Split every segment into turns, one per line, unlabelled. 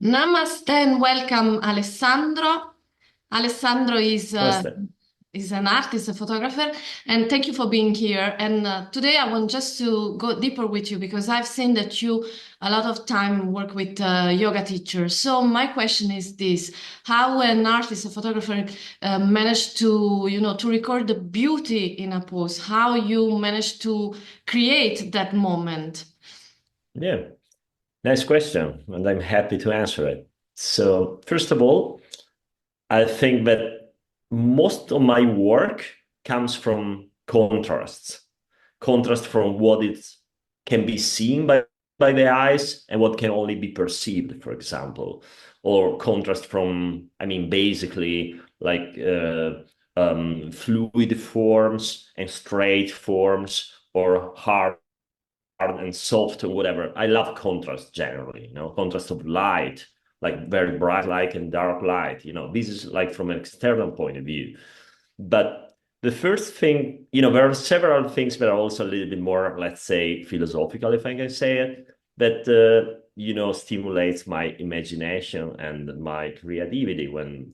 Namaste and welcome, Alessandro. Alessandro
Namaste.
is an artist, a photographer, and thank you for being here. And today I want just to go deeper with you because I've seen that you a lot of time work with yoga teachers. So my question is this: how an artist, a photographer, manage to to record the beauty in a pose? How you manage to create that moment?
Yeah, nice question, and I'm happy to answer it. So, first of all, I think that most of my work comes from contrasts, contrast from what it can be seen by the eyes and what can only be perceived, for example, or contrast from, basically like fluid forms and straight forms or hard and soft or whatever. I love contrast generally, contrast of light, like very bright light and dark light. This is like from an external point of view. But the first thing, there are several things that are also a little bit more, let's say, philosophical, if I can say it, that, stimulates my imagination and my creativity when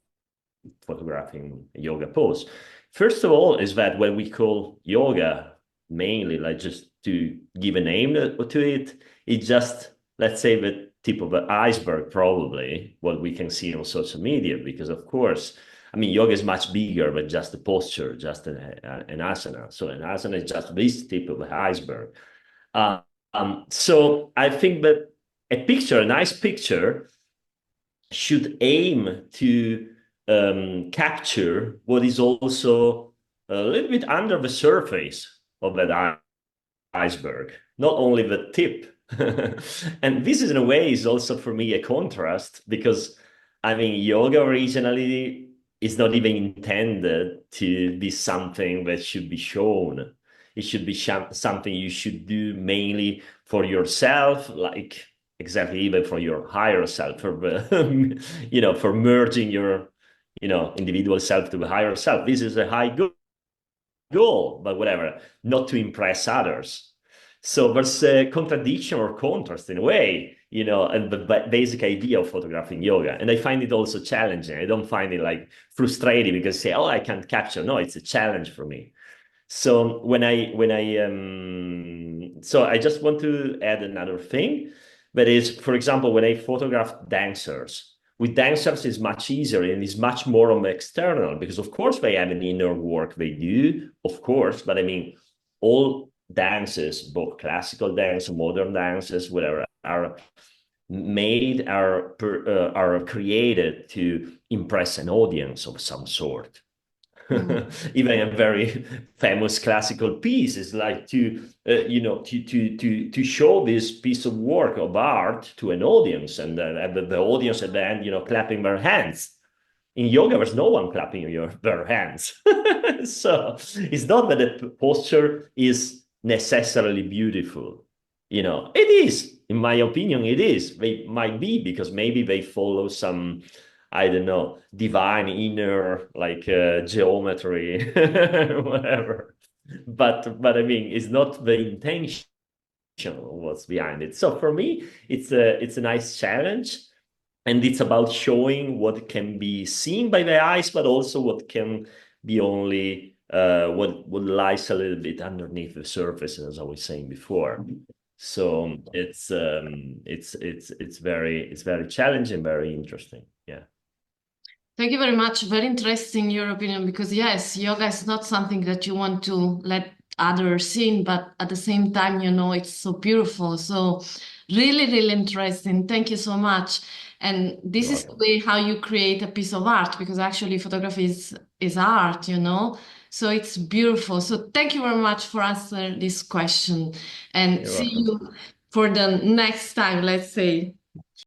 photographing yoga pose. First of all, is that when we call yoga mainly, like just to give a name to it, it's just, let's say, the tip of the iceberg, probably what we can see on social media, because of course, yoga is much bigger than just a posture, just an asana. So an asana is just this tip of the iceberg. Uh, so I think that a nice picture, should aim to capture what is also a little bit under the surface of that iceberg, not only the tip. And this, is, in a way, is also for me a contrast because, yoga originally is not even intended to be something that should be shown. It should be something you should do mainly for yourself, like exactly even for your higher self, for the, for merging your, individual self to the higher self. This is a high goal, but whatever, not to impress others. So there's a contradiction or contrast in a way, and the basic idea of photographing yoga. And I find it also challenging. I don't find it like frustrating because say, oh, I can't capture. No, it's a challenge for me. So so I just want to add another thing, that is, for example, when I photograph dancers, with dancers is much easier and is much more on the external, because of course they have an inner work they do, of course, but all dances, both classical dance, modern dances, whatever, are created to impress an audience of some sort.
Mm.
Even a very famous classical piece is like to show this piece of work of art to an audience, and the audience at the end, clapping their hands. In yoga, there's no one clapping their hands. So it's not that the posture is necessarily beautiful. It is, in my opinion, it is. They might be because maybe they follow some, I don't know, divine inner like geometry, whatever. But it's not the intention what's behind it. So for me, it's a nice challenge, and it's about showing what can be seen by the eyes, but also what can be only what lies a little bit underneath the surface, as I was saying before. So it's very challenging, very interesting. Yeah.
Thank you very much. Very interesting your opinion because yes, yoga is not something that you want to let others see, but at the same time, it's so beautiful. So really, really interesting. Thank you so much. And this
You're
is the
welcome.
way how you create a piece of art because actually photography is art. So it's beautiful. So thank you very much for answering this question and
You're
see
welcome.
you for the next time, let's say.